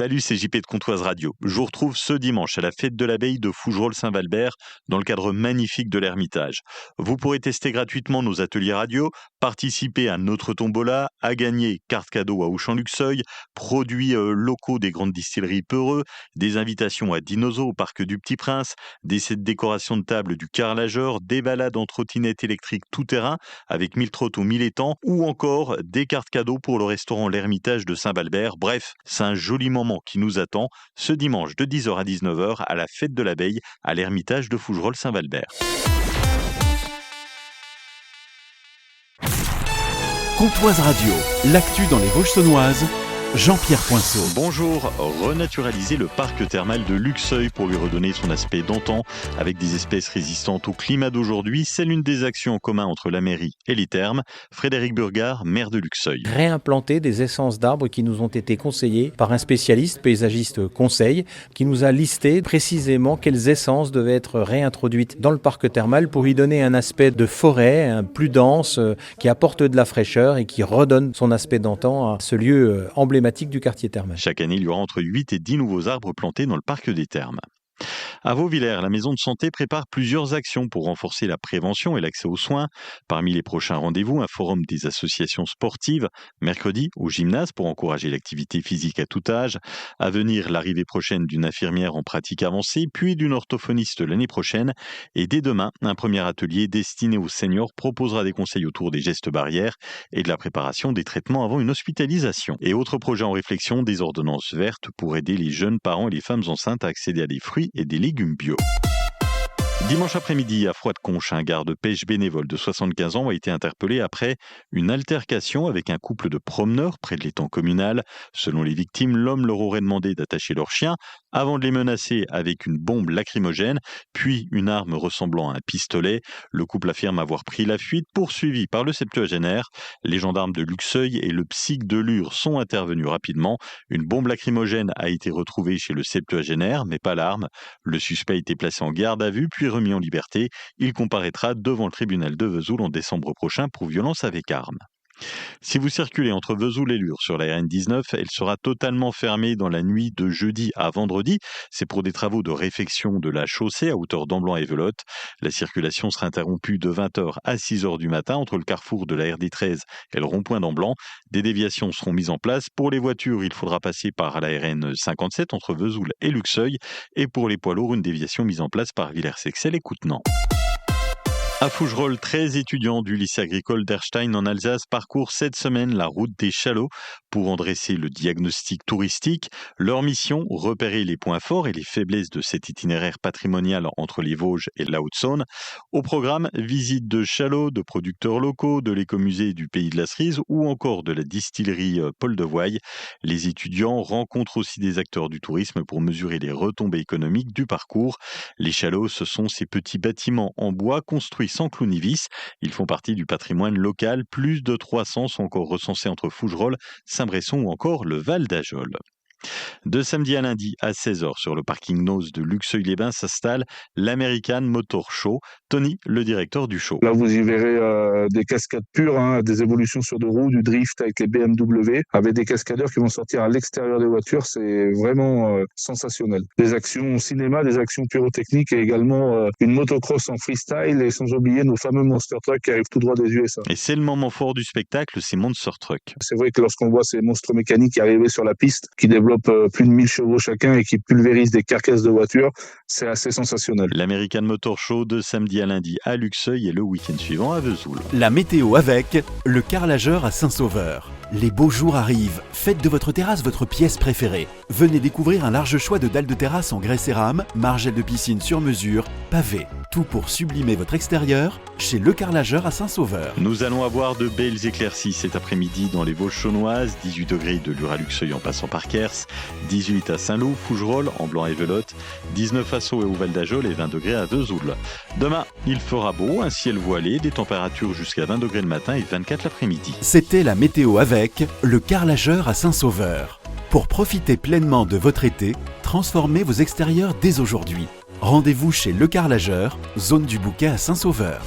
Salut, c'est JP de Comtoise Radio. Je vous retrouve ce dimanche à la fête de l'abeille de Fougerolles-Saint-Valbert dans le cadre magnifique de l'Ermitage. Vous pourrez tester gratuitement nos ateliers radio, participer à notre tombola, à gagner carte cadeau à Auchan-Luxeuil, produits locaux des grandes distilleries Peureux, des invitations à Dinozo au Parc du Petit Prince, des sets de décoration de table du carrelageur, des balades en trottinette électrique tout-terrain avec 1000 trottes ou 1000 étangs ou encore des cartes cadeaux pour le restaurant l'Ermitage de Saint-Valbert. Bref, c'est un joli moment qui nous attend ce dimanche de 10h à 19h à la fête de l'abeille à l'Ermitage de Fougerolles-Saint-Valbert. Comtoise Radio, l'actu dans les Vosges saunoises, Jean-Pierre Poinceau. Bonjour, renaturaliser le parc thermal de Luxeuil pour lui redonner son aspect d'antan avec des espèces résistantes au climat d'aujourd'hui, c'est l'une des actions en commun entre la mairie et les thermes. Frédéric Burgard, maire de Luxeuil. Réimplanter des essences d'arbres qui nous ont été conseillées par un spécialiste, paysagiste conseil, qui nous a listé précisément quelles essences devaient être réintroduites dans le parc thermal pour y donner un aspect de forêt plus dense, qui apporte de la fraîcheur et qui redonne son aspect d'antan à ce lieu emblématique du quartier thermal. Chaque année, il y aura entre 8 et 10 nouveaux arbres plantés dans le parc des thermes. À Vauvillers, la maison de santé prépare plusieurs actions pour renforcer la prévention et l'accès aux soins. Parmi les prochains rendez-vous, un forum des associations sportives, mercredi au gymnase pour encourager l'activité physique à tout âge. À venir, l'arrivée prochaine d'une infirmière en pratique avancée, puis d'une orthophoniste l'année prochaine. Et dès demain, un premier atelier destiné aux seniors proposera des conseils autour des gestes barrières et de la préparation des traitements avant une hospitalisation. Et autre projet en réflexion, des ordonnances vertes pour aider les jeunes parents et les femmes enceintes à accéder à des fruits et des légumes bio. Dimanche après-midi, à Froide-Conche, un garde-pêche bénévole de 75 ans a été interpellé après une altercation avec un couple de promeneurs près de l'étang communal. Selon les victimes, l'homme leur aurait demandé d'attacher leur chien avant de les menacer avec une bombe lacrymogène, puis une arme ressemblant à un pistolet. Le couple affirme avoir pris la fuite, poursuivi par le septuagénaire. Les gendarmes de Luxeuil et le psych de Lure sont intervenus rapidement. Une bombe lacrymogène a été retrouvée chez le septuagénaire, mais pas l'arme. Le suspect a été placé en garde à vue, puis remis en liberté. Il comparaîtra devant le tribunal de Vesoul en décembre prochain pour violence avec arme. Si vous circulez entre Vesoul et Lure sur la RN19, elle sera totalement fermée dans la nuit de jeudi à vendredi. C'est pour des travaux de réfection de la chaussée à hauteur d'Amblan et Velotte. La circulation sera interrompue de 20h à 6h du matin entre le carrefour de la RD13 et le rond-point d'Amblan. Des déviations seront mises en place. Pour les voitures, il faudra passer par la RN57 entre Vesoul et Luxeuil. Et pour les poids lourds, une déviation mise en place par Villers-Sexel et Coutenant. À Fougerolles, 13 étudiants du lycée agricole d'Erstein en Alsace parcourent cette semaine la route des Chalots pour en dresser le diagnostic touristique. Leur mission, repérer les points forts et les faiblesses de cet itinéraire patrimonial entre les Vosges et la Haute-Saône. Au programme, visite de Chalots, de producteurs locaux, de l'écomusée du Pays de la Cerise ou encore de la distillerie Paul de Voille. Les étudiants rencontrent aussi des acteurs du tourisme pour mesurer les retombées économiques du parcours. Les Chalots, ce sont ces petits bâtiments en bois construits sans clous ni vis. Ils font partie du patrimoine local. Plus de 300 sont encore recensés entre Fougerolles, Saint-Bresson ou encore le Val d'Ajol. De samedi à lundi à 16h sur le parking Nose de Luxeuil-les-Bains s'installe l'American Motor Show. Tony, le directeur du show. Là, vous y verrez des cascades pures, des évolutions sur deux roues, du drift avec les BMW, avec des cascadeurs qui vont sortir à l'extérieur des voitures. C'est vraiment sensationnel. Des actions cinéma, des actions pyrotechniques et également une motocross en freestyle et sans oublier nos fameux Monster Truck qui arrivent tout droit des USA. Et c'est le moment fort du spectacle, c'est Monster Truck. C'est vrai que lorsqu'on voit ces monstres mécaniques arriver sur la piste, qui développent plus de 1000 chevaux chacun et qui pulvérisent des carcasses de voitures, c'est assez sensationnel. L'American Motor Show de samedi à lundi à Luxeuil et le week-end suivant à Vesoul. La météo avec le carrelageur à Saint-Sauveur. Les beaux jours arrivent. Faites de votre terrasse votre pièce préférée. Venez découvrir un large choix de dalles de terrasse en grès cérame, margelles de piscine sur mesure, pavés. Tout pour sublimer votre extérieur chez Le Carrelageur à Saint-Sauveur. Nous allons avoir de belles éclaircies cet après-midi dans les Vosges saunoises. 18 degrés de Lure à Luxeuil en passant par Kers, 18 à Saint-Lô, Fougerolles, Amblan et Velotte, 19 à Sceaux et au Val d'Ajol et 20 degrés à Vesoul. Demain, il fera beau, un ciel voilé, des températures jusqu'à 20 degrés le matin et 24 l'après-midi. C'était la météo avec Le Carrelageur à Saint-Sauveur. Pour profiter pleinement de votre été, transformez vos extérieurs dès aujourd'hui. Rendez-vous chez Le Carrelageur, zone du Bouquet à Saint-Sauveur.